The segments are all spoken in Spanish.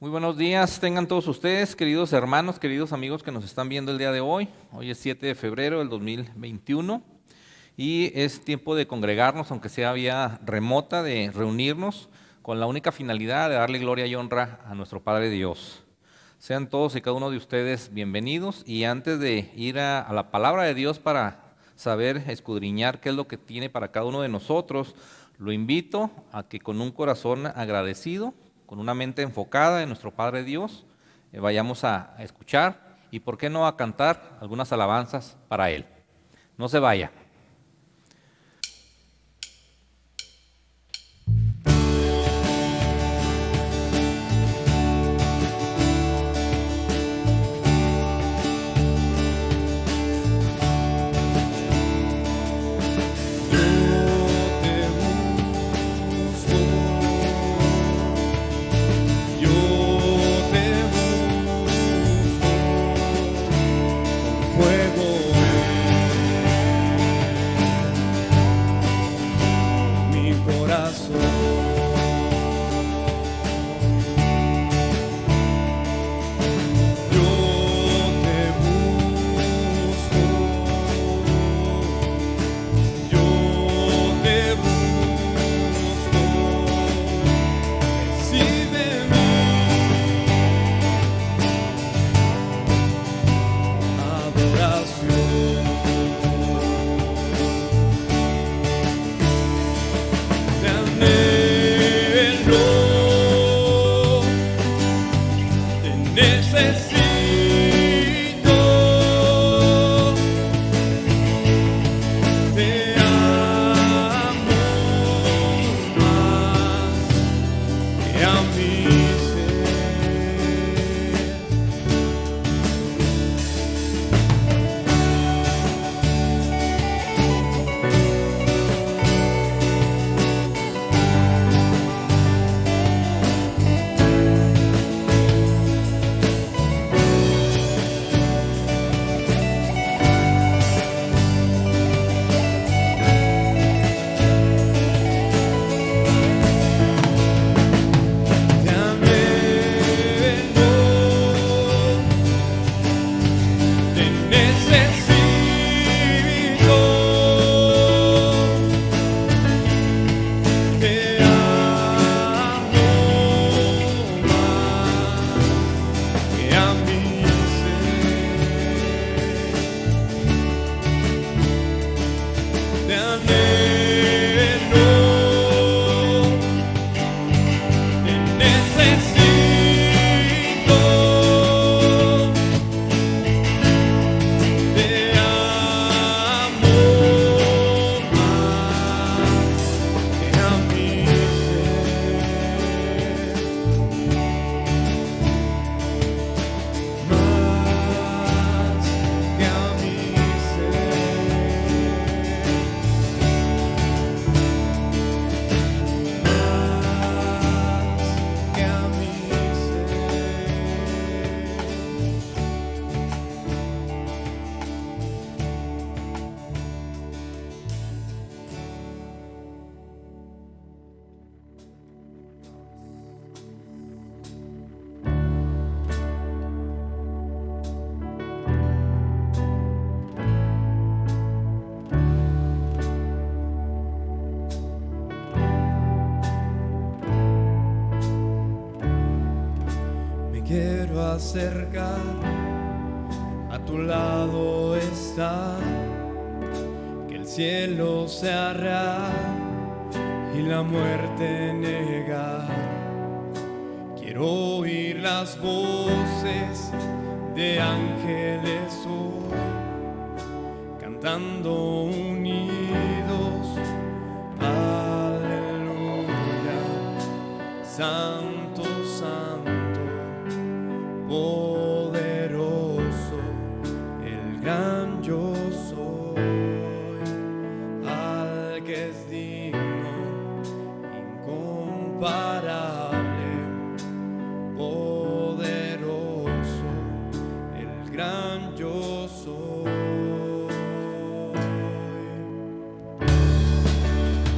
Muy buenos días, tengan todos ustedes, queridos hermanos, queridos amigos que nos están viendo el día de hoy. Hoy es 7 de febrero del 2021 y es tiempo de congregarnos, aunque sea vía remota, de reunirnos con la única finalidad de darle gloria y honra a nuestro Padre Dios. Sean todos y cada uno de ustedes bienvenidos, y antes de ir a la palabra de Dios para saber escudriñar qué es lo que tiene para cada uno de nosotros, lo invito a que con un corazón agradecido, con una mente enfocada en nuestro Padre Dios, vayamos a escuchar y por qué no a cantar algunas alabanzas para Él. No se vaya. Acercar, a tu lado está, que el cielo se hará y la muerte negar. Quiero oír las voces de ángeles hoy, cantando unidos, aleluya, santo, santo, poderoso, el gran yo soy, al que es digno, incomparable, poderoso, el gran yo soy.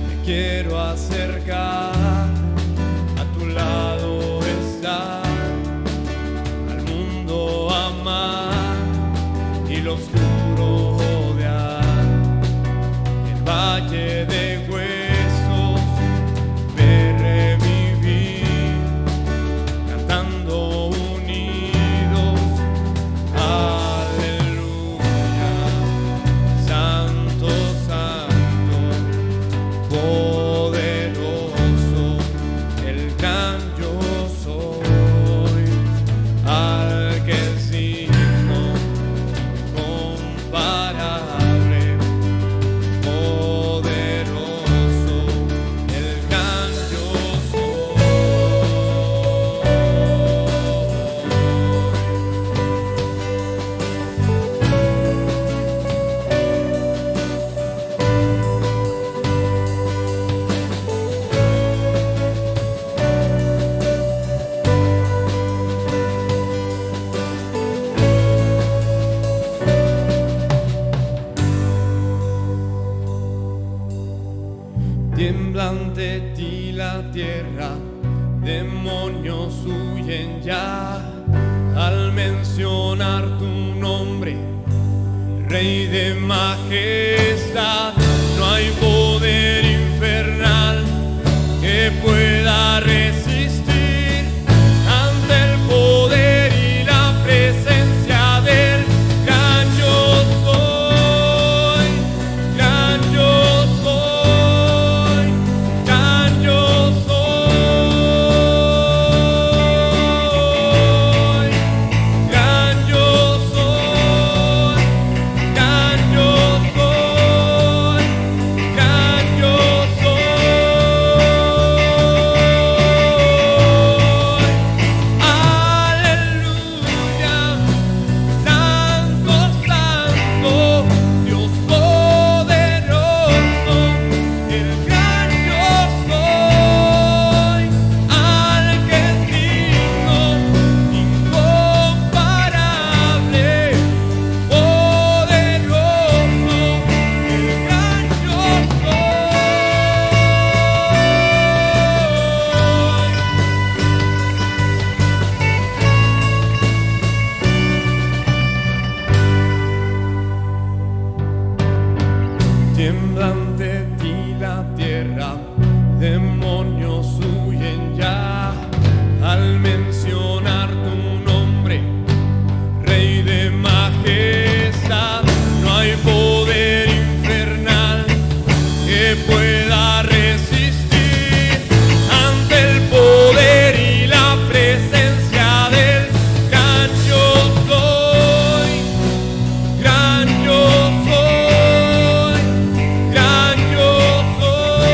Me quiero acercar, a tu lado estar, Tiembla ante ti la tierra, demonios huyen ya al mencionar tu nombre, Rey de majestad. No hay poder infernal que pueda resistir ante el poder y la presencia del gran yo soy, gran yo soy, gran yo soy, gran yo soy, gran yo soy, gran yo soy. Aleluya, Santo, Santo, Dios poderoso, el gran yo soy, al que es digno, incomparable, poderoso, el gran yo soy. Tiembla ante ti la tierra, demonios huyen ya al mencionar tu nombre, Rey de majestad. No hay poder infernal que pueda resistir ante el poder y la presencia del gran yo soy, gran yo soy, gran yo soy.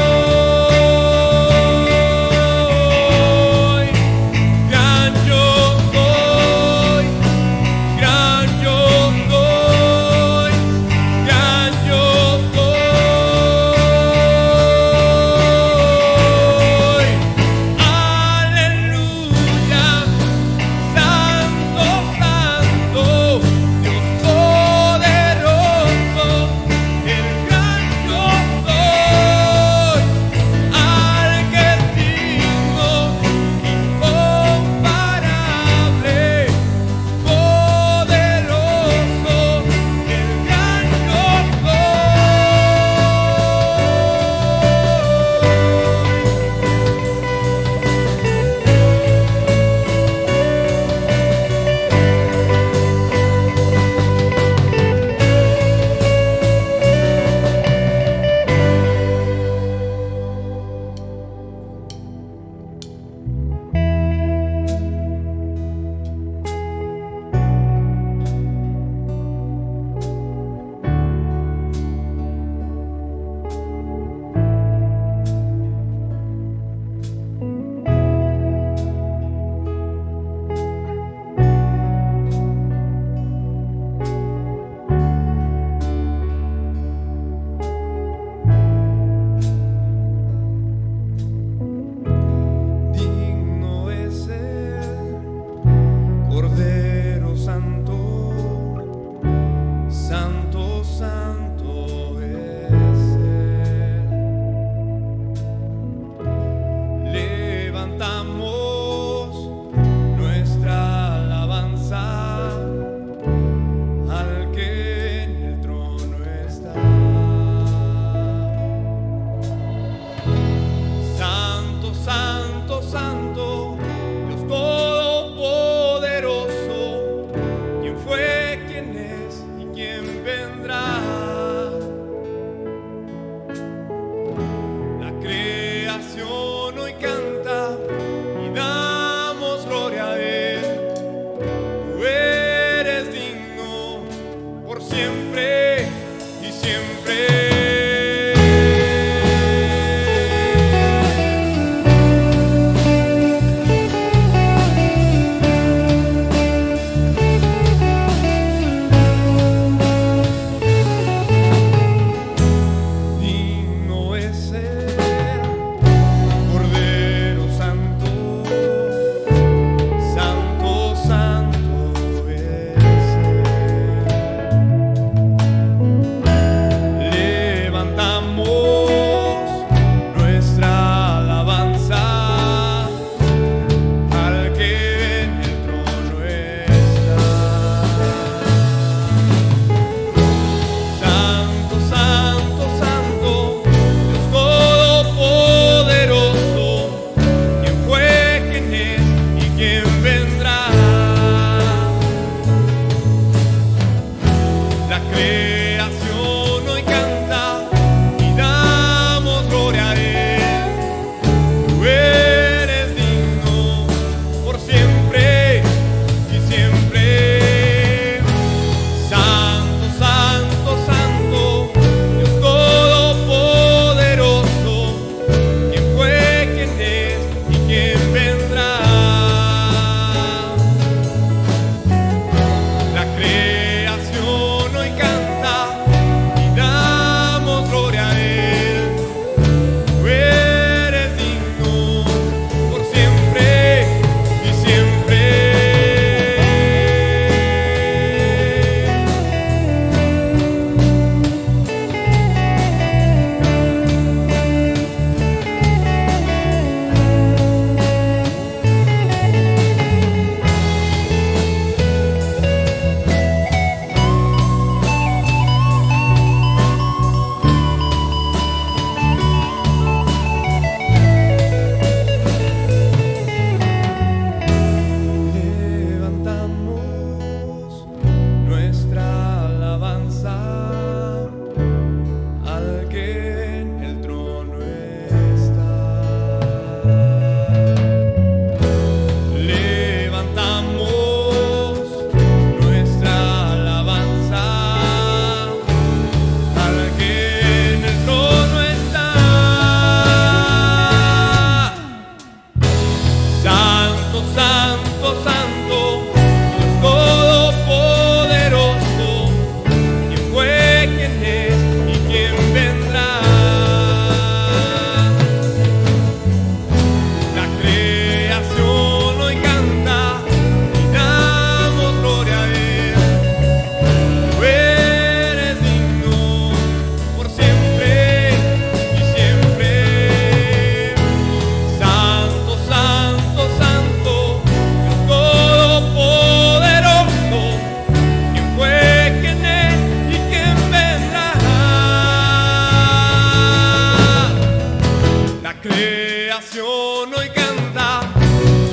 creación hoy canta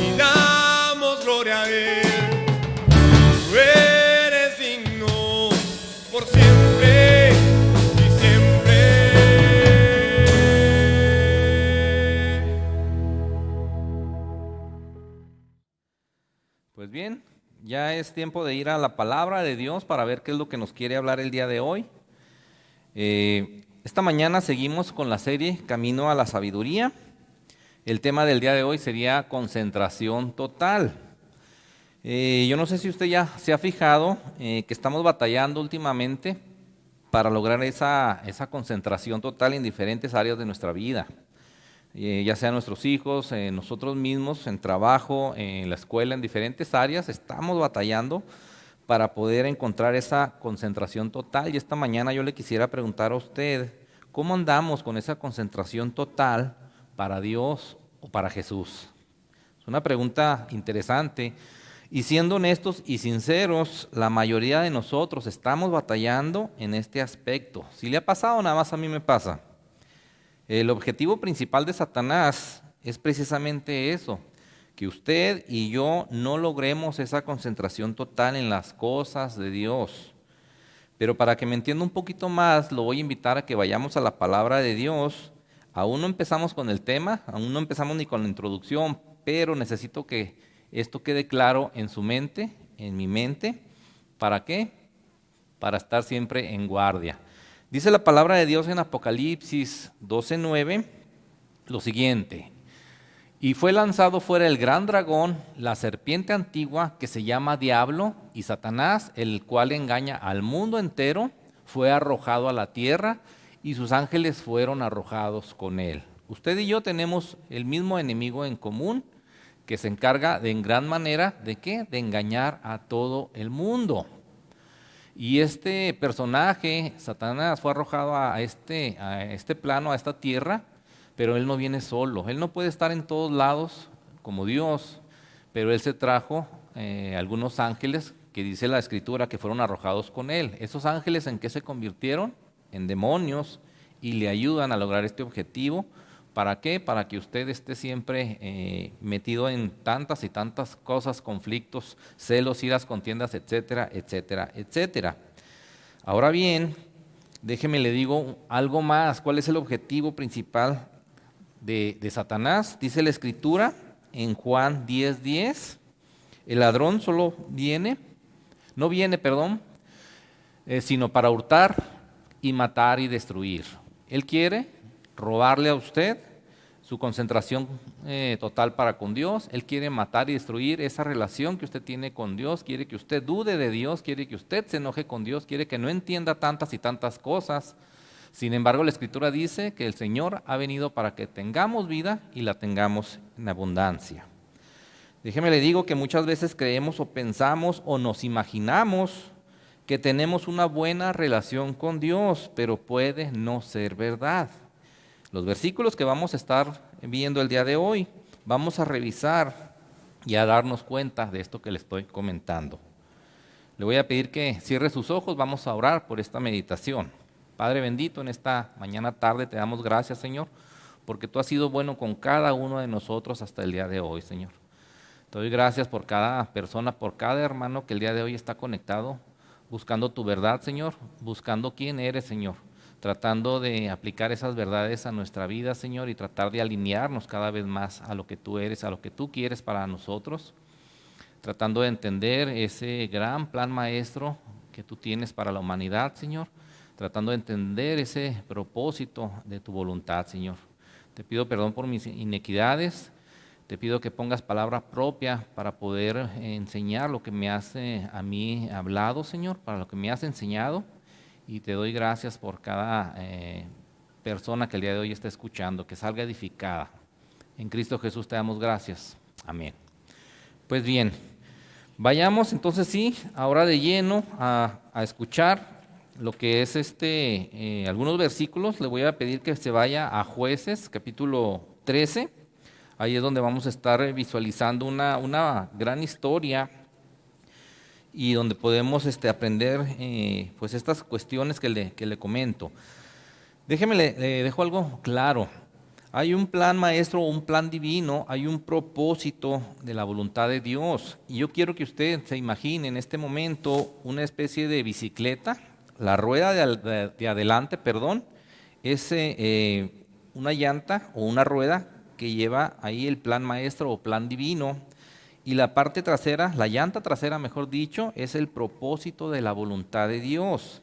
y damos gloria a Él. Tú eres digno por siempre y siempre. Pues bien, ya es tiempo de ir a la palabra de Dios para ver qué es lo que nos quiere hablar el día de hoy. Esta mañana seguimos con la serie Camino a la Sabiduría. El tema del día de hoy sería concentración total. Yo no sé si usted ya se ha fijado que estamos batallando últimamente para lograr esa concentración total en diferentes áreas de nuestra vida. Ya sean nuestros hijos, nosotros mismos, en trabajo, en la escuela, en diferentes áreas, estamos batallando para poder encontrar esa concentración total. Y esta mañana yo le quisiera preguntar a usted, ¿cómo andamos con esa concentración total para Dios o para Jesús? Es una pregunta interesante. Y siendo honestos y sinceros, la mayoría de nosotros estamos batallando en este aspecto. Si le ha pasado, nada más a mí me pasa. El objetivo principal de Satanás es precisamente eso, que usted y yo no logremos esa concentración total en las cosas de Dios. Pero para que me entienda un poquito más, lo voy a invitar a que vayamos a la palabra de Dios. Aún no empezamos con el tema, aún no empezamos ni con la introducción, pero necesito que esto quede claro en su mente, en mi mente. ¿Para qué? Para estar siempre en guardia. Dice la palabra de Dios en Apocalipsis 12:9 lo siguiente: y fue lanzado fuera el gran dragón, la serpiente antigua que se llama Diablo y Satanás, el cual engaña al mundo entero, fue arrojado a la tierra y sus ángeles fueron arrojados con él. Usted y yo tenemos el mismo enemigo en común que se encarga de en gran manera ¿de qué? De engañar a todo el mundo. Y este personaje, Satanás, fue arrojado a este plano, a esta tierra, pero él no viene solo. Él no puede estar en todos lados como Dios, pero él se trajo algunos ángeles que dice la Escritura que fueron arrojados con él. ¿Esos ángeles en qué se convirtieron? En demonios, y le ayudan a lograr este objetivo. ¿Para qué? Para que usted esté siempre metido en tantas y tantas cosas, conflictos, celos, iras, contiendas, etcétera, etcétera, etcétera. Ahora bien, déjeme le digo algo más. ¿Cuál es el objetivo principal de Satanás? Dice la Escritura en Juan 10:10, el ladrón no viene, sino para hurtar y matar y destruir. Él quiere robarle a usted su concentración total para con Dios. Él quiere matar y destruir esa relación que usted tiene con Dios, quiere que usted dude de Dios, quiere que usted se enoje con Dios, quiere que no entienda tantas y tantas cosas. Sin embargo, la Escritura dice que el Señor ha venido para que tengamos vida y la tengamos en abundancia. Déjeme le digo que muchas veces creemos o pensamos o nos imaginamos que tenemos una buena relación con Dios, pero puede no ser verdad. Los versículos que vamos a estar viendo el día de hoy, vamos a revisar y a darnos cuenta de esto que le estoy comentando. Le voy a pedir que cierre sus ojos, vamos a orar por esta meditación. Padre bendito, en esta mañana tarde te damos gracias, Señor, porque tú has sido bueno con cada uno de nosotros hasta el día de hoy, Señor. Te doy gracias por cada persona, por cada hermano que el día de hoy está conectado, buscando tu verdad, Señor, buscando quién eres, Señor, tratando de aplicar esas verdades a nuestra vida, Señor, y tratar de alinearnos cada vez más a lo que tú eres, a lo que tú quieres para nosotros, tratando de entender ese gran plan maestro que tú tienes para la humanidad, Señor, tratando de entender ese propósito de tu voluntad, Señor. Te pido perdón por mis inequidades, te pido que pongas palabra propia para poder enseñar lo que me has a mí hablado, Señor, para lo que me has enseñado. Y te doy gracias por cada persona que el día de hoy está escuchando, que salga edificada. En Cristo Jesús te damos gracias. Amén. Pues bien, vayamos entonces sí, ahora de lleno a escuchar lo que es algunos versículos. Le voy a pedir que se vaya a Jueces, capítulo 13. Ahí es donde vamos a estar visualizando una gran historia y donde podemos aprender pues estas cuestiones que le comento. Déjeme, le dejo algo claro. Hay un plan maestro o un plan divino, hay un propósito de la voluntad de Dios. Y yo quiero que usted se imagine en este momento una especie de bicicleta, la rueda de adelante, perdón, es una llanta o una rueda que lleva ahí el plan maestro o plan divino. Y la parte trasera, la llanta trasera, mejor dicho, es el propósito de la voluntad de Dios.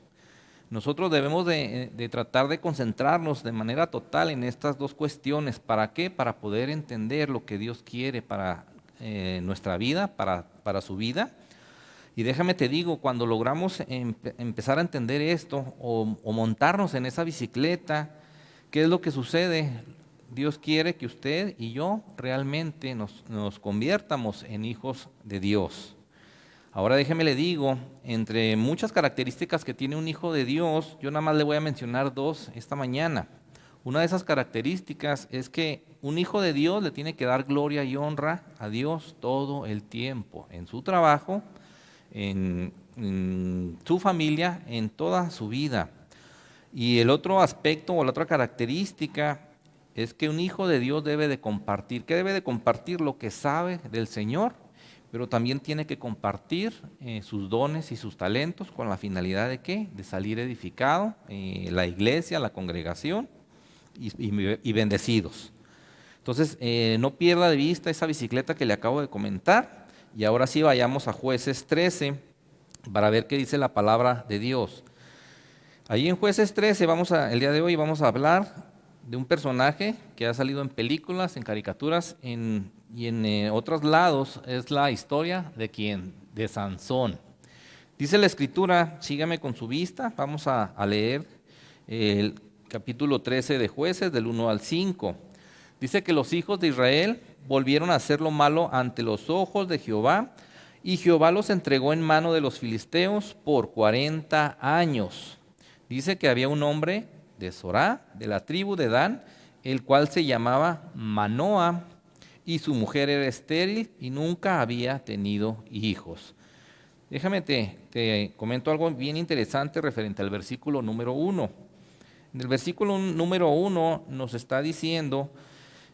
Nosotros debemos de tratar de concentrarnos de manera total en estas dos cuestiones. ¿Para qué? Para poder entender lo que Dios quiere para nuestra vida, para su vida. Y déjame te digo, cuando logramos empezar a entender esto o montarnos en esa bicicleta, ¿qué es lo que sucede? Dios quiere que usted y yo realmente nos conviertamos en hijos de Dios. Ahora déjeme le digo, entre muchas características que tiene un hijo de Dios, yo nada más le voy a mencionar dos esta mañana. Una de esas características es que un hijo de Dios le tiene que dar gloria y honra a Dios todo el tiempo, en su trabajo, en su familia, en toda su vida. Y el otro aspecto o la otra característica es que un hijo de Dios debe de compartir. ¿Qué debe de compartir? Lo que sabe del Señor, pero también tiene que compartir sus dones y sus talentos con la finalidad de ¿qué? De salir edificado, la iglesia, la congregación y bendecidos. Entonces, no pierda de vista esa bicicleta que le acabo de comentar. Y ahora sí vayamos a Jueces 13 para ver qué dice la palabra de Dios. Ahí en Jueces 13 el día de hoy vamos a hablar de un personaje que ha salido en películas, en caricaturas y en otros lados. Es la historia de ¿quién? De Sansón. Dice la Escritura, sígame con su vista, vamos a leer el capítulo 13 de Jueces, del 1 al 5. Dice que los hijos de Israel volvieron a hacer lo malo ante los ojos de Jehová, y Jehová los entregó en mano de los filisteos por 40 años. Dice que había un hombre de Zorá, de la tribu de Dan, el cual se llamaba Manoa, y su mujer era estéril y nunca había tenido hijos. Déjame te comento algo bien interesante referente al versículo número 1. En el versículo número 1 nos está diciendo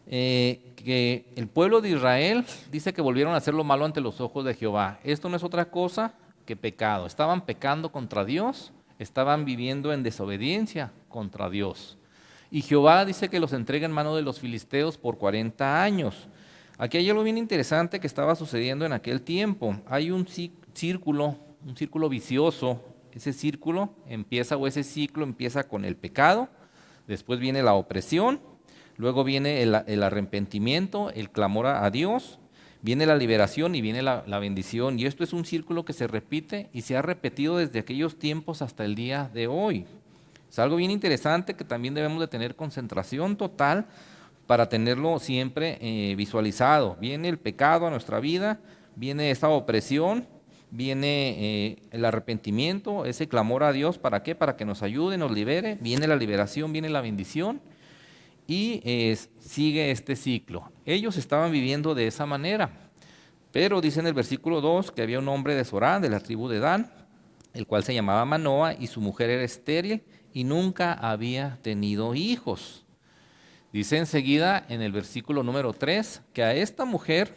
que el pueblo de Israel dice que volvieron a hacer lo malo ante los ojos de Jehová. Esto no es otra cosa que pecado. Estaban pecando contra Dios, estaban viviendo en desobediencia contra Dios. Y Jehová dice que los entrega en mano de los filisteos por 40 años. Aquí hay algo bien interesante que estaba sucediendo en aquel tiempo. Hay un círculo vicioso. Ese círculo ese ciclo empieza con el pecado, después viene la opresión, luego viene el arrepentimiento, el clamor a Dios, viene la liberación y viene la bendición. Y esto es un círculo que se repite y se ha repetido desde aquellos tiempos hasta el día de hoy. Es algo bien interesante que también debemos de tener concentración total para tenerlo siempre visualizado. Viene el pecado a nuestra vida, viene esta opresión, viene el arrepentimiento, ese clamor a Dios. ¿Para qué? Para que nos ayude, nos libere. Viene la liberación, viene la bendición y sigue este ciclo. Ellos estaban viviendo de esa manera, pero dice en el versículo 2 que había un hombre de Zorá, de la tribu de Dan, el cual se llamaba Manoa, y su mujer era estéril y nunca había tenido hijos. Dice enseguida en el versículo número 3 que a esta mujer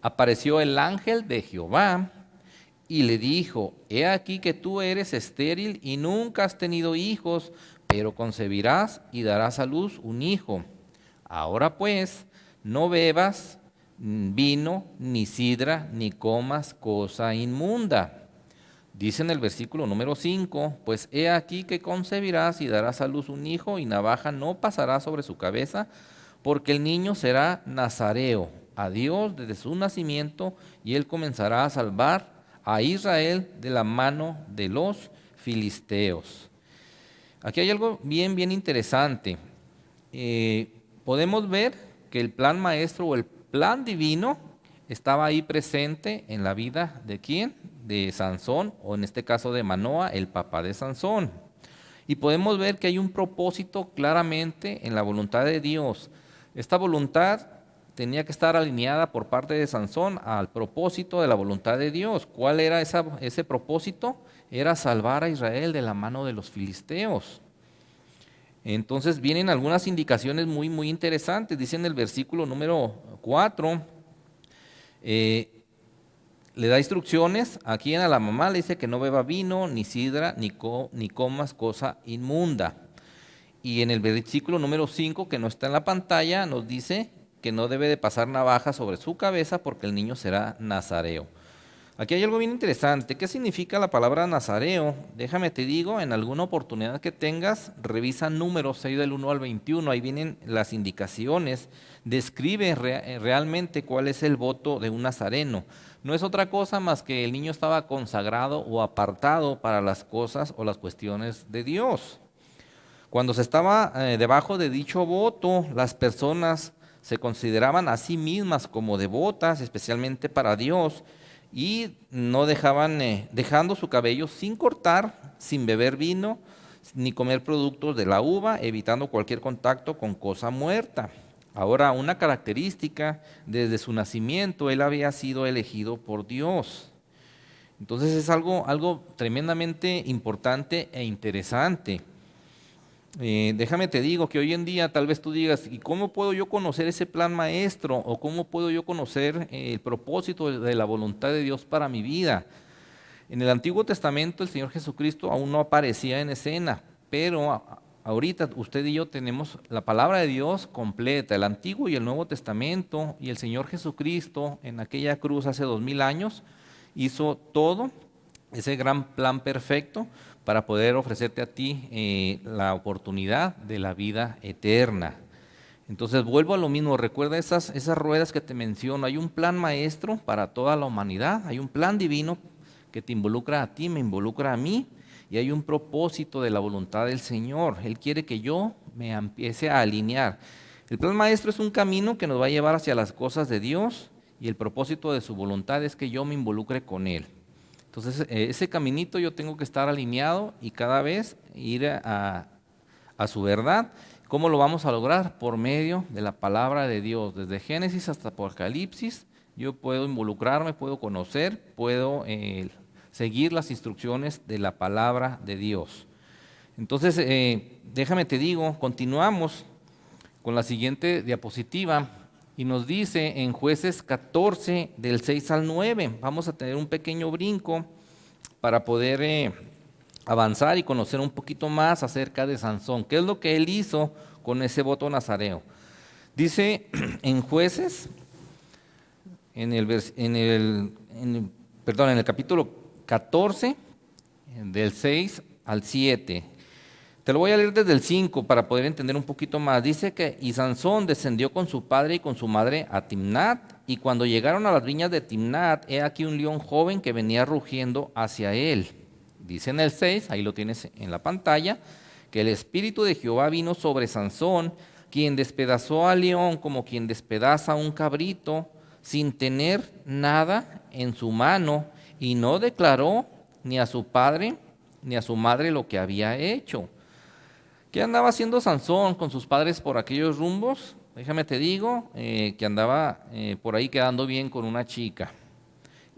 apareció el ángel de Jehová y le dijo: he aquí que tú eres estéril y nunca has tenido hijos, pero concebirás y darás a luz un hijo. Ahora pues, no bebas vino, ni sidra, ni comas cosa inmunda. Dice en el versículo número 5, pues he aquí que concebirás y darás a luz un hijo, y navaja no pasará sobre su cabeza, porque el niño será nazareo a Dios desde su nacimiento, y él comenzará a salvar a Israel de la mano de los filisteos. Aquí hay algo bien interesante. Podemos ver que el plan maestro o el plan divino estaba ahí presente en la vida ¿de quién? De Sansón, o en este caso de Manoa, el papá de Sansón. Y podemos ver que hay un propósito claramente en la voluntad de Dios. Esta voluntad tenía que estar alineada por parte de Sansón al propósito de la voluntad de Dios. ¿Cuál era ese propósito? Era salvar a Israel de la mano de los filisteos. Entonces vienen algunas indicaciones muy, muy interesantes. Dice en el versículo número 4, le da instrucciones aquí a la mamá, le dice que no beba vino, ni sidra, ni comas cosa inmunda. Y en el versículo número 5, que no está en la pantalla, nos dice que no debe de pasar navaja sobre su cabeza porque el niño será nazareo. Aquí hay algo bien interesante. ¿Qué significa la palabra nazareo? Déjame te digo, en alguna oportunidad que tengas, revisa Números 6 del 1 al 21, ahí vienen las indicaciones, describe realmente cuál es el voto de un nazareno. No es otra cosa más que el niño estaba consagrado o apartado para las cosas o las cuestiones de Dios. Cuando se estaba debajo de dicho voto, las personas se consideraban a sí mismas como devotas, especialmente para Dios, y no dejaban, dejando su cabello sin cortar, sin beber vino, ni comer productos de la uva, evitando cualquier contacto con cosa muerta. Ahora, una característica, desde su nacimiento, él había sido elegido por Dios. Entonces es algo tremendamente importante e interesante. Déjame te digo que hoy en día tal vez tú digas, ¿y cómo puedo yo conocer ese plan maestro? ¿O cómo puedo yo conocer el propósito de la voluntad de Dios para mi vida? En el Antiguo Testamento el Señor Jesucristo aún no aparecía en escena, pero ahorita usted y yo tenemos la palabra de Dios completa, el Antiguo y el Nuevo Testamento, y el Señor Jesucristo en aquella cruz hace 2000 años hizo todo, ese gran plan perfecto para poder ofrecerte a ti la oportunidad de la vida eterna. Entonces vuelvo a lo mismo, recuerda esas ruedas que te menciono, hay un plan maestro para toda la humanidad, hay un plan divino que te involucra a ti, me involucra a mí, y hay un propósito de la voluntad del Señor. Él quiere que yo me empiece a alinear. El plan maestro es un camino que nos va a llevar hacia las cosas de Dios, y el propósito de su voluntad es que yo me involucre con Él. Entonces, ese caminito yo tengo que estar alineado y cada vez ir a su verdad. ¿Cómo lo vamos a lograr? Por medio de la palabra de Dios. Desde Génesis hasta Apocalipsis, yo puedo involucrarme, puedo conocer, puedo seguir las instrucciones de la palabra de Dios. Entonces, déjame te digo, continuamos con la siguiente diapositiva. Y nos dice en Jueces 14, del 6 al 9, vamos a tener un pequeño brinco para poder avanzar y conocer un poquito más acerca de Sansón. ¿Qué es lo que él hizo con ese voto nazareo? Dice en Jueces, en el capítulo 14, del 6 al 7. Te lo voy a leer desde el 5 para poder entender un poquito más. Dice que y Sansón descendió con su padre y con su madre a Timnat, y cuando llegaron a las viñas de Timnat, he aquí un león joven que venía rugiendo hacia él. Dice en el 6, ahí lo tienes en la pantalla, que el espíritu de Jehová vino sobre Sansón, quien despedazó al león como quien despedaza a un cabrito, sin tener nada en su mano, y no declaró ni a su padre ni a su madre lo que había hecho. ¿Qué andaba haciendo Sansón con sus padres por aquellos rumbos? Déjame te digo que andaba por ahí quedando bien con una chica.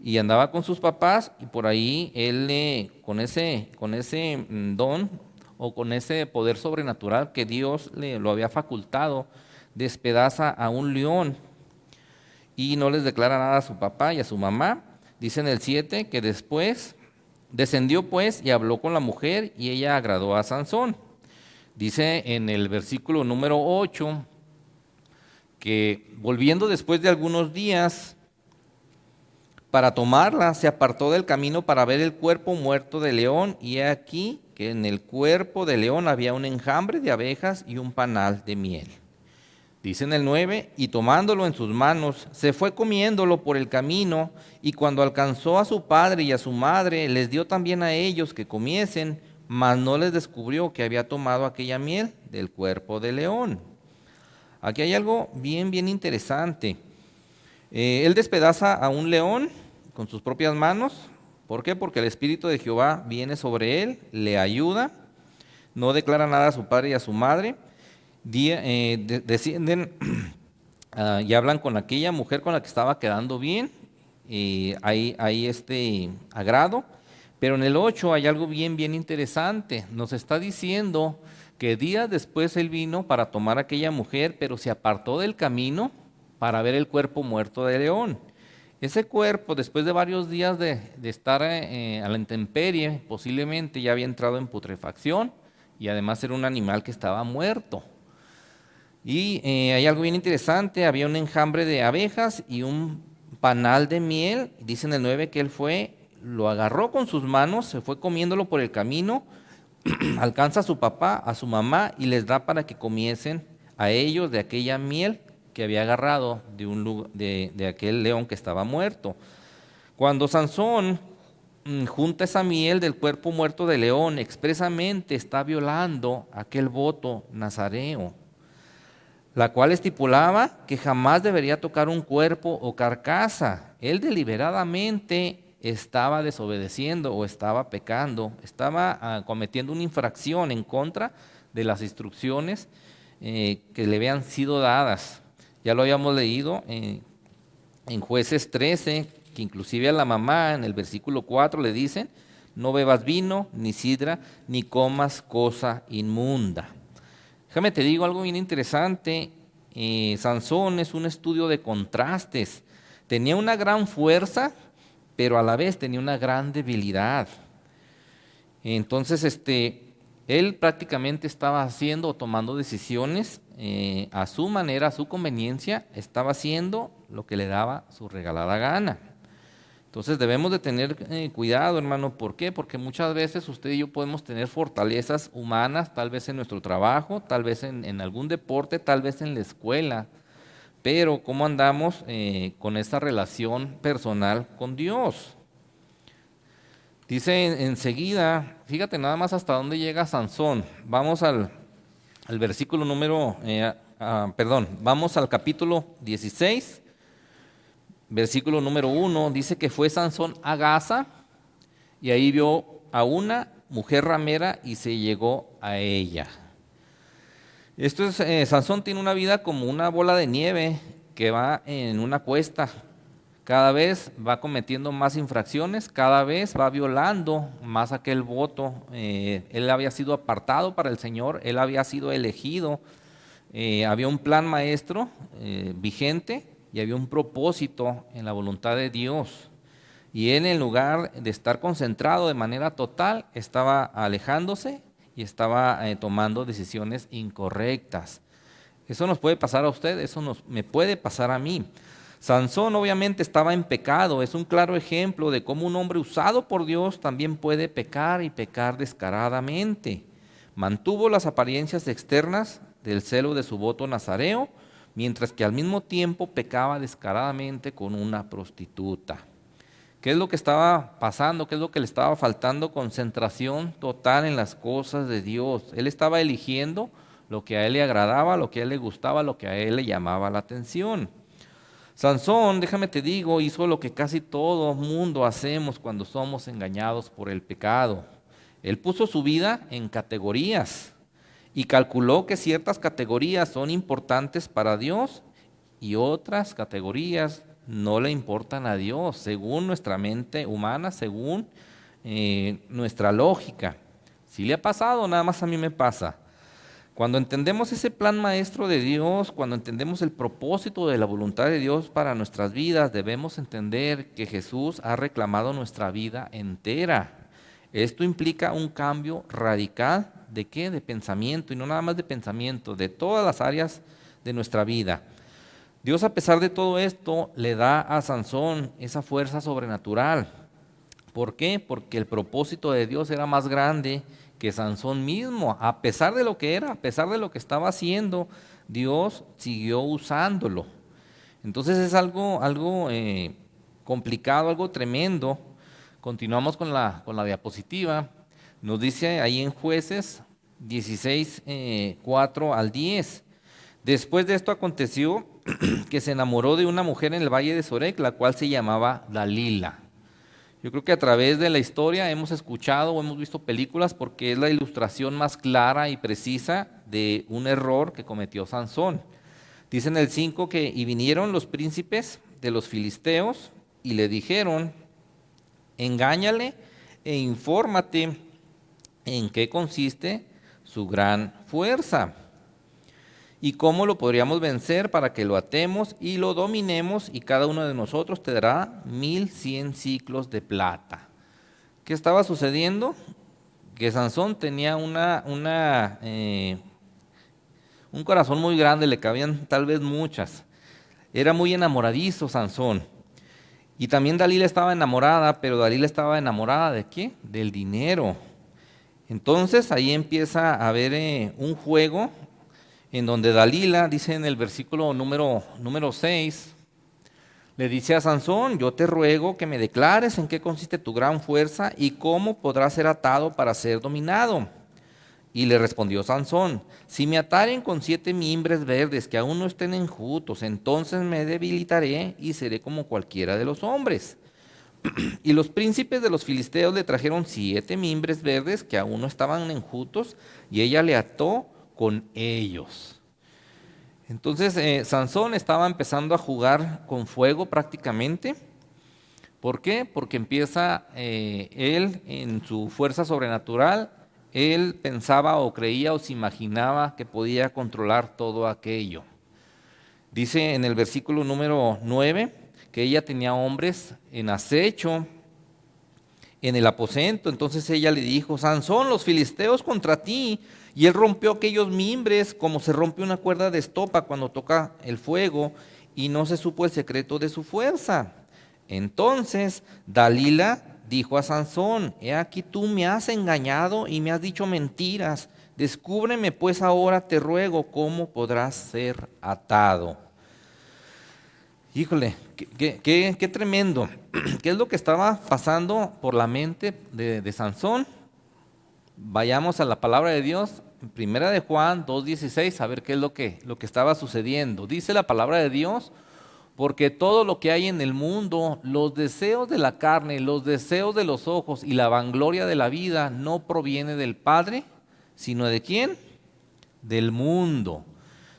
Y andaba con sus papás y por ahí él con ese don o con ese poder sobrenatural que Dios lo había facultado, despedaza a un león y no les declara nada a su papá y a su mamá. Dice en el 7 que después descendió pues y habló con la mujer y ella agradó a Sansón. Dice en el versículo número 8 que volviendo después de algunos días para tomarla, se apartó del camino para ver el cuerpo muerto de león, y he aquí que en el cuerpo de león había un enjambre de abejas y un panal de miel. Dice en el 9, y tomándolo en sus manos, se fue comiéndolo por el camino, y cuando alcanzó a su padre y a su madre, les dio también a ellos que comiesen, mas no les descubrió que había tomado aquella miel del cuerpo de león. Aquí hay algo bien interesante. Él despedaza a un león con sus propias manos. ¿Por qué? Porque el Espíritu de Jehová viene sobre él, le ayuda, no declara nada a su padre y a su madre. Descienden y hablan con aquella mujer con la que estaba quedando bien. Hay este agrado. Pero en el 8 hay algo bien interesante. Nos está diciendo que días después él vino para tomar a aquella mujer, pero se apartó del camino para ver el cuerpo muerto de león. Ese cuerpo, después de varios días de estar a la intemperie, posiblemente ya había entrado en putrefacción y además era un animal que estaba muerto. Y hay algo bien interesante, había un enjambre de abejas y un panal de miel. Dice en el 9 que él fue, lo agarró con sus manos, se fue comiéndolo por el camino, alcanza a su papá, a su mamá y les da para que comiesen a ellos de aquella miel que había agarrado de aquel león que estaba muerto. Cuando Sansón junta esa miel del cuerpo muerto del león, expresamente está violando aquel voto nazareo, la cual estipulaba que jamás debería tocar un cuerpo o carcasa. Él deliberadamente estaba desobedeciendo o estaba pecando, estaba cometiendo una infracción en contra de las instrucciones que le habían sido dadas. Ya lo habíamos leído en Jueces 13, que inclusive a la mamá en el versículo 4 le dicen, no bebas vino, ni sidra, ni comas cosa inmunda. Déjame te digo algo bien interesante. Sansón es un estudio de contrastes. Tenía una gran fuerza, pero a la vez tenía una gran debilidad. Entonces, él prácticamente estaba haciendo o tomando decisiones a su manera, a su conveniencia, estaba haciendo lo que le daba su regalada gana. Entonces debemos de tener cuidado, hermano. ¿Por qué? Porque muchas veces usted y yo podemos tener fortalezas humanas, tal vez en nuestro trabajo, tal vez en algún deporte, tal vez en la escuela. Pero ¿cómo andamos con esa relación personal con Dios? Dice enseguida, fíjate nada más hasta dónde llega Sansón. Vamos al versículo vamos al capítulo 16. Versículo número 1, dice que fue Sansón a Gaza y ahí vio a una mujer ramera y se llegó a ella. Sansón tiene una vida como una bola de nieve que va en una cuesta. Cada vez va cometiendo más infracciones, cada vez va violando más aquel voto. Él había sido apartado para el Señor, él había sido elegido. Había un plan maestro vigente. Y había un propósito en la voluntad de Dios. Y él, en lugar de estar concentrado de manera total, estaba alejándose y estaba tomando decisiones incorrectas. Eso nos puede pasar a usted, me puede pasar a mí. Sansón obviamente estaba en pecado, es un claro ejemplo de cómo un hombre usado por Dios también puede pecar y pecar descaradamente. Mantuvo las apariencias externas del celo de su voto nazareo, mientras que al mismo tiempo pecaba descaradamente con una prostituta. ¿Qué es lo que estaba pasando? ¿Qué es lo que le estaba faltando? Concentración total en las cosas de Dios. Él estaba eligiendo lo que a él le agradaba, lo que a él le gustaba, lo que a él le llamaba la atención. Sansón, déjame te digo, hizo lo que casi todo mundo hacemos cuando somos engañados por el pecado. Él puso su vida en categorías y calculó que ciertas categorías son importantes para Dios y otras categorías no le importan a Dios, según nuestra mente humana, según nuestra lógica. Si le ha pasado, nada más a mí me pasa. Cuando entendemos ese plan maestro de Dios, cuando entendemos el propósito de la voluntad de Dios para nuestras vidas, debemos entender que Jesús ha reclamado nuestra vida entera. Esto implica un cambio radical. ¿De qué? De pensamiento, y no nada más de pensamiento, de todas las áreas de nuestra vida. Dios, a pesar de todo esto, le da a Sansón esa fuerza sobrenatural. ¿Por qué? Porque el propósito de Dios era más grande que Sansón mismo. A pesar de lo que era, a pesar de lo que estaba haciendo, Dios siguió usándolo. Entonces es algo complicado, algo tremendo. Continuamos con la diapositiva. Nos dice ahí en Jueces 16, 4 al 10. Después de esto aconteció que se enamoró de una mujer en el valle de Sorek, la cual se llamaba Dalila. Yo creo que a través de la historia hemos escuchado o hemos visto películas porque es la ilustración más clara y precisa de un error que cometió Sansón. Dice en el 5 que y vinieron los príncipes de los filisteos y le dijeron, engáñale e infórmate en qué consiste su gran fuerza. ¿Y cómo lo podríamos vencer? Para que lo atemos y lo dominemos, y cada uno de nosotros te dará 1100 ciclos de plata. ¿Qué estaba sucediendo? Que Sansón tenía un corazón muy grande, le cabían tal vez muchas. Era muy enamoradizo Sansón. Y también Dalila estaba enamorada, pero Dalila estaba enamorada ¿de qué? Del dinero. Entonces ahí empieza a haber un juego en donde Dalila, dice en el versículo número 6, le dice a Sansón: yo te ruego que me declares en qué consiste tu gran fuerza y cómo podrás ser atado para ser dominado. Y le respondió Sansón: si me ataren con 7 mimbres verdes que aún no estén enjutos, entonces me debilitaré y seré como cualquiera de los hombres. Y los príncipes de los filisteos le trajeron 7 mimbres verdes que aún no estaban enjutos, y ella le ató con ellos. Entonces Sansón estaba empezando a jugar con fuego prácticamente. ¿Por qué? Porque empieza él en su fuerza sobrenatural. Él pensaba o creía o se imaginaba que podía controlar todo aquello. Dice en el versículo número 9 que ella tenía hombres en acecho en el aposento. Entonces ella le dijo: Sansón, los filisteos contra ti. Y él rompió aquellos mimbres como se rompe una cuerda de estopa cuando toca el fuego, y no se supo el secreto de su fuerza. Entonces Dalila dijo a Sansón: he aquí tú me has engañado y me has dicho mentiras. Descúbreme pues ahora, te ruego, cómo podrás ser atado. Híjole, qué tremendo. ¿Qué es lo que estaba pasando por la mente de Sansón? Vayamos a la palabra de Dios, en Primera de Juan 2:16, a ver qué es lo que estaba sucediendo. Dice la palabra de Dios: porque todo lo que hay en el mundo, los deseos de la carne, los deseos de los ojos y la vanagloria de la vida, no proviene del Padre, sino ¿de quién? Del mundo.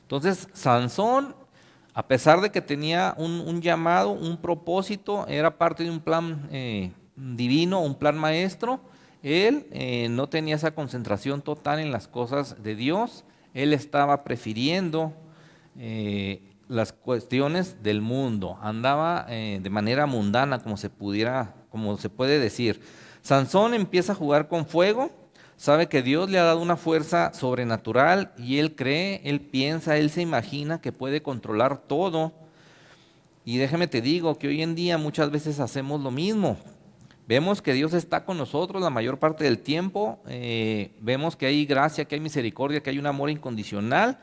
Entonces Sansón, a pesar de que tenía un llamado, un propósito, era parte de un plan divino, un plan maestro, él no tenía esa concentración total en las cosas de Dios. Él estaba prefiriendo las cuestiones del mundo, andaba de manera mundana, como se puede decir. Sansón empieza a jugar con fuego, sabe que Dios le ha dado una fuerza sobrenatural y él cree, él piensa, él se imagina que puede controlar todo. Y déjame te digo que hoy en día muchas veces hacemos lo mismo. Vemos que Dios está con nosotros la mayor parte del tiempo, vemos que hay gracia, que hay misericordia, que hay un amor incondicional,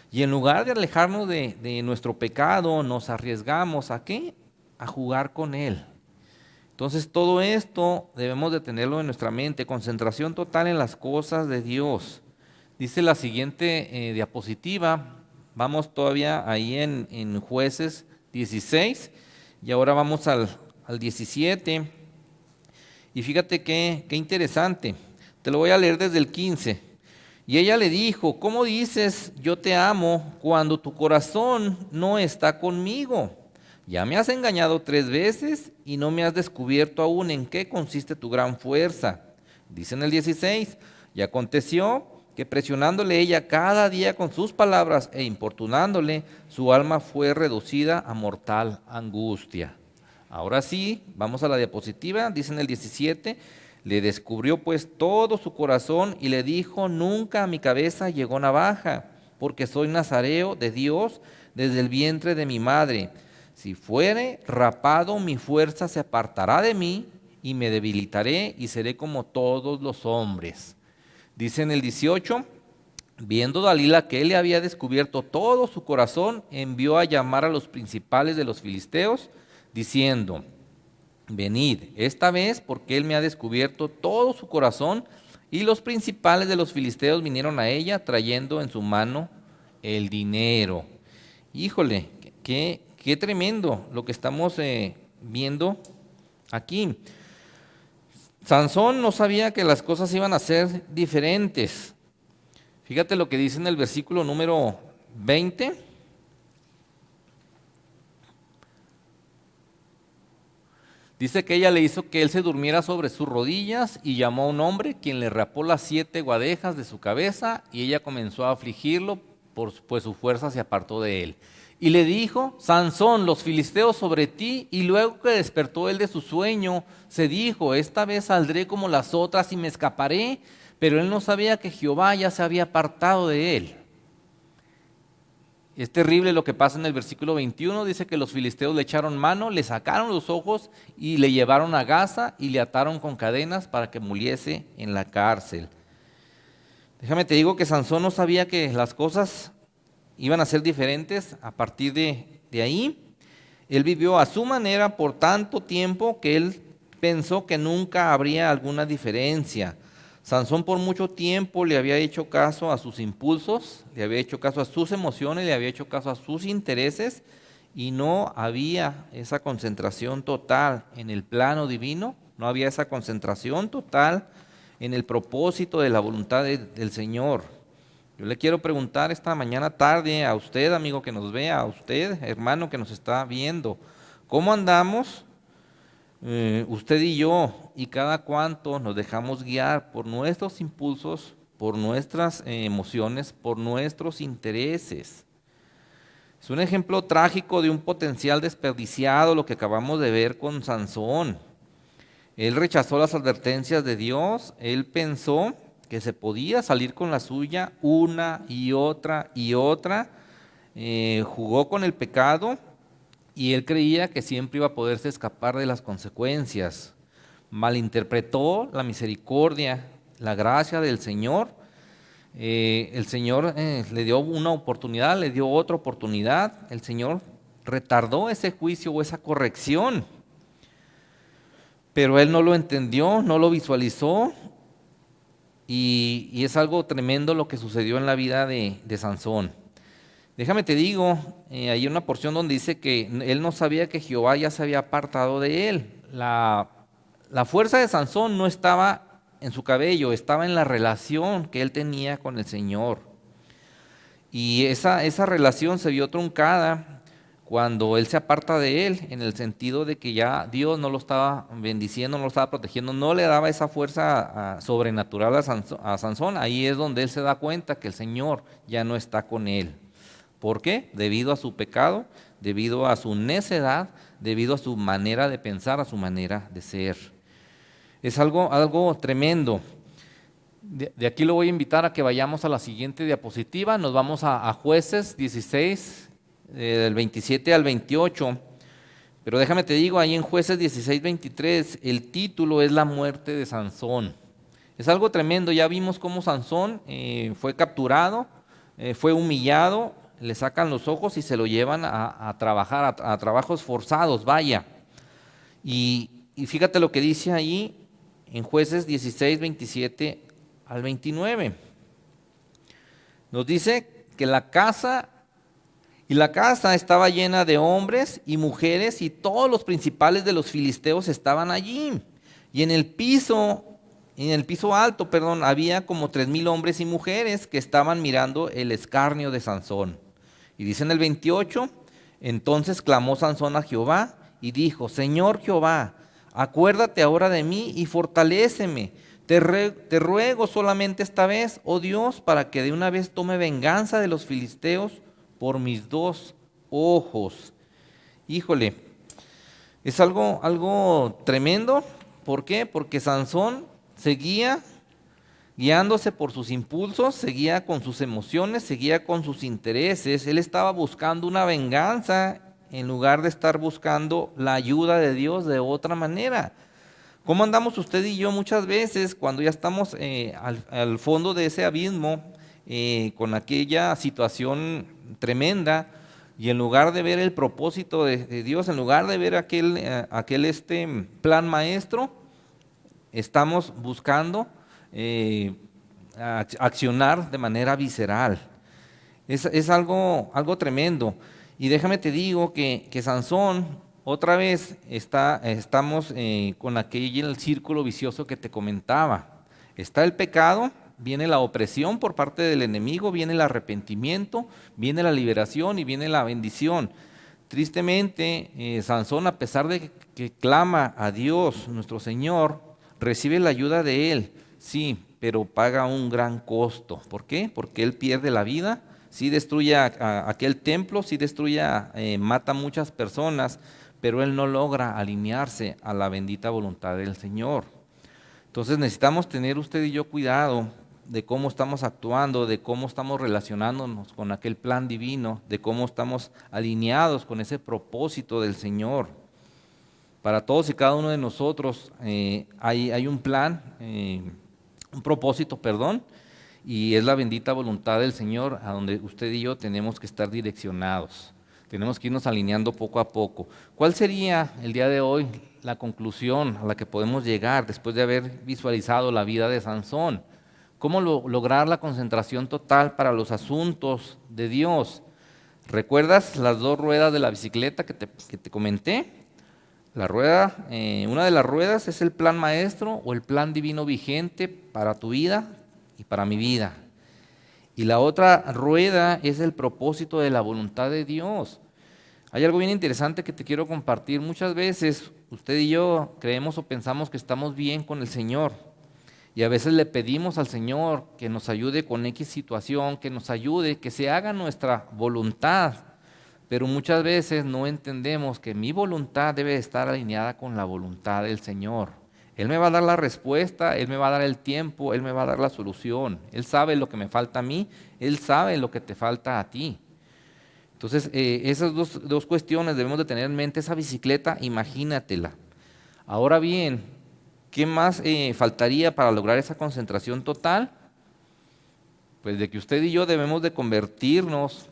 y en lugar de alejarnos de nuestro pecado, nos arriesgamos ¿a qué? A jugar con Él. Entonces todo esto debemos de tenerlo en nuestra mente, concentración total en las cosas de Dios. Dice la siguiente diapositiva, vamos todavía ahí en Jueces 16, y ahora vamos al 17. Y fíjate qué interesante, te lo voy a leer desde el 15. Y ella le dijo: ¿cómo dices yo te amo cuando tu corazón no está conmigo? Ya me has engañado 3 veces y no me has descubierto aún en qué consiste tu gran fuerza. Dice en el 16, y aconteció que presionándole ella cada día con sus palabras e importunándole, su alma fue reducida a mortal angustia. Ahora sí, vamos a la diapositiva, dice en el 17, le descubrió pues todo su corazón y le dijo: nunca a mi cabeza llegó navaja, porque soy nazareo de Dios desde el vientre de mi madre. Si fuere rapado, mi fuerza se apartará de mí y me debilitaré y seré como todos los hombres. Dice en el 18, viendo Dalila que él le había descubierto todo su corazón, envió a llamar a los principales de los filisteos, diciendo: venid esta vez, porque él me ha descubierto todo su corazón. Y los principales de los filisteos vinieron a ella trayendo en su mano el dinero. Híjole, qué tremendo lo que estamos viendo aquí. Sansón no sabía que las cosas iban a ser diferentes. Fíjate lo que dice en el versículo número 20. Dice que ella le hizo que él se durmiera sobre sus rodillas y llamó a un hombre, quien le rapó las 7 guadejas de su cabeza, y ella comenzó a afligirlo, pues su fuerza se apartó de él. Y le dijo: Sansón, los filisteos sobre ti. Y luego que despertó él de su sueño, se dijo: esta vez saldré como las otras y me escaparé. Pero él no sabía que Jehová ya se había apartado de él. Es terrible lo que pasa en el versículo 21. Dice que los filisteos le echaron mano, le sacaron los ojos y le llevaron a Gaza y le ataron con cadenas para que muriese en la cárcel. Déjame te digo que Sansón no sabía que las cosas iban a ser diferentes a partir de ahí. Él vivió a su manera por tanto tiempo que él pensó que nunca habría alguna diferencia. Sansón por mucho tiempo le había hecho caso a sus impulsos, le había hecho caso a sus emociones, le había hecho caso a sus intereses, y no había esa concentración total en el plano divino, no había esa concentración total en el propósito de la voluntad del Señor. Yo le quiero preguntar esta mañana tarde a usted, amigo que nos vea, a usted, hermano que nos está viendo, ¿cómo andamos? Usted y yo, y cada cuanto nos dejamos guiar por nuestros impulsos, por nuestras emociones, por nuestros intereses. Es un ejemplo trágico de un potencial desperdiciado lo que acabamos de ver con Sansón. Él rechazó las advertencias de Dios, él pensó que se podía salir con la suya una y otra, jugó con el pecado y él creía que siempre iba a poderse escapar de las consecuencias. Malinterpretó la misericordia, la gracia del Señor. El Señor le dio una oportunidad, le dio otra oportunidad. El Señor retardó ese juicio o esa corrección, pero él no lo entendió, no lo visualizó. Y es algo tremendo lo que sucedió en la vida de Sansón. Déjame te digo, hay una porción donde dice que él no sabía que Jehová ya se había apartado de él. La fuerza de Sansón no estaba en su cabello, estaba en la relación que él tenía con el Señor. Y esa relación se vio truncada cuando él se aparta de él, en el sentido de que ya Dios no lo estaba bendiciendo, no lo estaba protegiendo, no le daba esa fuerza sobrenatural a Sansón. Ahí es donde él se da cuenta que el Señor ya no está con él. ¿Por qué? Debido a su pecado, debido a su necedad, debido a su manera de pensar, a su manera de ser. Es algo tremendo. De aquí lo voy a invitar a que vayamos a la siguiente diapositiva. Nos vamos a Jueces 16, del 27 al 28. Pero déjame te digo, ahí en Jueces 16, 23, el título es la muerte de Sansón. Es algo tremendo. Ya vimos cómo Sansón fue capturado, fue humillado, le sacan los ojos y se lo llevan a trabajar, a trabajos forzados, vaya. Y fíjate lo que dice ahí en Jueces 16, 27 al 29. Nos dice que la casa estaba llena de hombres y mujeres, y todos los principales de los filisteos estaban allí. Y en el piso alto, había como 3,000 hombres y mujeres que estaban mirando el escarnio de Sansón. Y dice en el 28, entonces clamó Sansón a Jehová y dijo: Señor Jehová, acuérdate ahora de mí y fortaléceme. Te ruego solamente esta vez, oh Dios, para que de una vez tome venganza de los filisteos por mis 2 ojos. Híjole, es algo tremendo. ¿Por qué? Porque Sansón seguía guiándose por sus impulsos, seguía con sus emociones, seguía con sus intereses. Él estaba buscando una venganza en lugar de estar buscando la ayuda de Dios de otra manera. ¿Cómo andamos usted y yo muchas veces cuando ya estamos al fondo de ese abismo, con aquella situación tremenda, y en lugar de ver el propósito de Dios, en lugar de ver aquel plan maestro, estamos buscando accionar de manera visceral? Es algo tremendo. Y déjame te digo que Sansón, otra vez estamos con el círculo vicioso que te comentaba. Está el pecado, viene la opresión por parte del enemigo, viene el arrepentimiento, viene la liberación y viene la bendición. tristemente, Sansón, a pesar de que clama a Dios, nuestro Señor, recibe la ayuda de Él, sí, pero paga un gran costo. ¿Por qué? Porque él pierde la vida, sí destruye aquel templo, sí destruye, mata a muchas personas, pero él no logra alinearse a la bendita voluntad del Señor. Entonces necesitamos tener usted y yo cuidado de cómo estamos actuando, de cómo estamos relacionándonos con aquel plan divino, de cómo estamos alineados con ese propósito del Señor. Para todos y cada uno de nosotros hay un plan, un propósito, perdón, y es la bendita voluntad del Señor a donde usted y yo tenemos que estar direccionados. Tenemos que irnos alineando poco a poco. ¿Cuál sería el día de hoy la conclusión a la que podemos llegar después de haber visualizado la vida de Sansón? ¿Cómo lograr la concentración total para los asuntos de Dios? ¿Recuerdas las dos ruedas de la bicicleta que te comenté? La rueda, una de las ruedas es el plan maestro o el plan divino vigente para tu vida y para mi vida. Y la otra rueda es el propósito de la voluntad de Dios. Hay algo bien interesante que te quiero compartir. Muchas veces usted y yo creemos o pensamos que estamos bien con el Señor. Y a veces le pedimos al Señor que nos ayude con X situación, que nos ayude, que se haga nuestra voluntad. Pero muchas veces no entendemos que mi voluntad debe estar alineada con la voluntad del Señor. Él me va a dar la respuesta, Él me va a dar el tiempo, Él me va a dar la solución. Él sabe lo que me falta a mí, Él sabe lo que te falta a ti. Entonces, esas dos cuestiones debemos de tener en mente. Esa bicicleta, imagínatela. Ahora bien, ¿qué más faltaría para lograr esa concentración total? Pues de que usted y yo debemos de convertirnos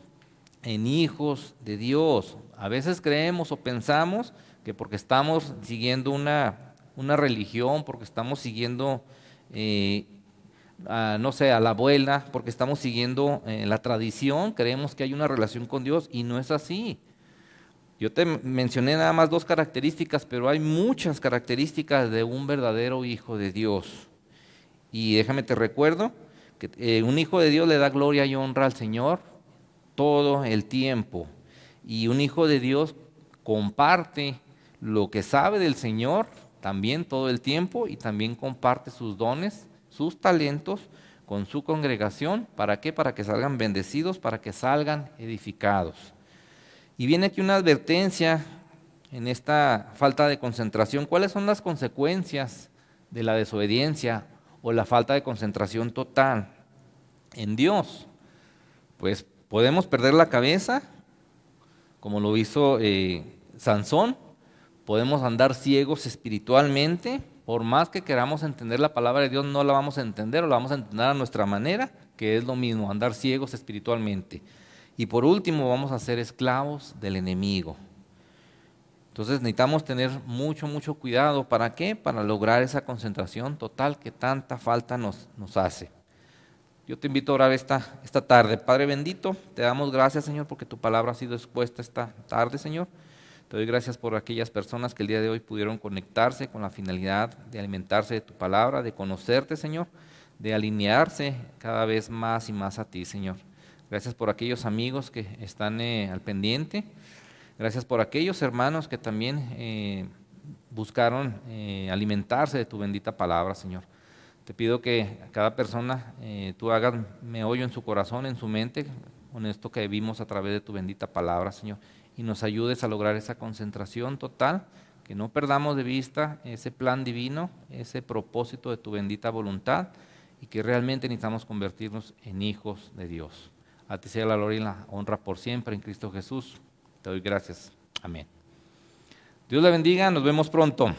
en hijos de Dios. A veces creemos o pensamos que porque estamos siguiendo una religión, porque estamos siguiendo, no sé, a la abuela, porque estamos siguiendo la tradición, creemos que hay una relación con Dios y no es así. Yo te mencioné nada más 2 características, pero hay muchas características de un verdadero hijo de Dios. Y déjame te recuerdo que un hijo de Dios le da gloria y honra al Señor todo el tiempo. Y un hijo de Dios comparte lo que sabe del Señor también todo el tiempo y también comparte sus dones, sus talentos con su congregación. ¿Para qué? Para que salgan bendecidos, para que salgan edificados. Y viene aquí una advertencia en esta falta de concentración. ¿Cuáles son las consecuencias de la desobediencia o la falta de concentración total en Dios? Pues podemos perder la cabeza, como lo hizo Sansón. Podemos andar ciegos espiritualmente. Por más que queramos entender la palabra de Dios, no la vamos a entender o la vamos a entender a nuestra manera, que es lo mismo, andar ciegos espiritualmente. Y por último, vamos a ser esclavos del enemigo. Entonces necesitamos tener mucho cuidado. ¿Para qué? Para lograr esa concentración total que tanta falta nos hace. Yo te invito a orar esta tarde. Padre bendito, te damos gracias, Señor, porque tu palabra ha sido expuesta esta tarde, Señor. Te doy gracias por aquellas personas que el día de hoy pudieron conectarse con la finalidad de alimentarse de tu palabra, de conocerte, Señor, de alinearse cada vez más y más a ti, Señor. Gracias por aquellos amigos que están al pendiente. Gracias por aquellos hermanos que también buscaron alimentarse de tu bendita palabra, Señor. Te pido que a cada persona tú hagas meollo en su corazón, en su mente, con esto que vimos a través de tu bendita palabra, Señor. Y nos ayudes a lograr esa concentración total, que no perdamos de vista ese plan divino, ese propósito de tu bendita voluntad, y que realmente necesitamos convertirnos en hijos de Dios. A ti sea la gloria y la honra por siempre en Cristo Jesús. Te doy gracias. Amén. Dios le bendiga, nos vemos pronto.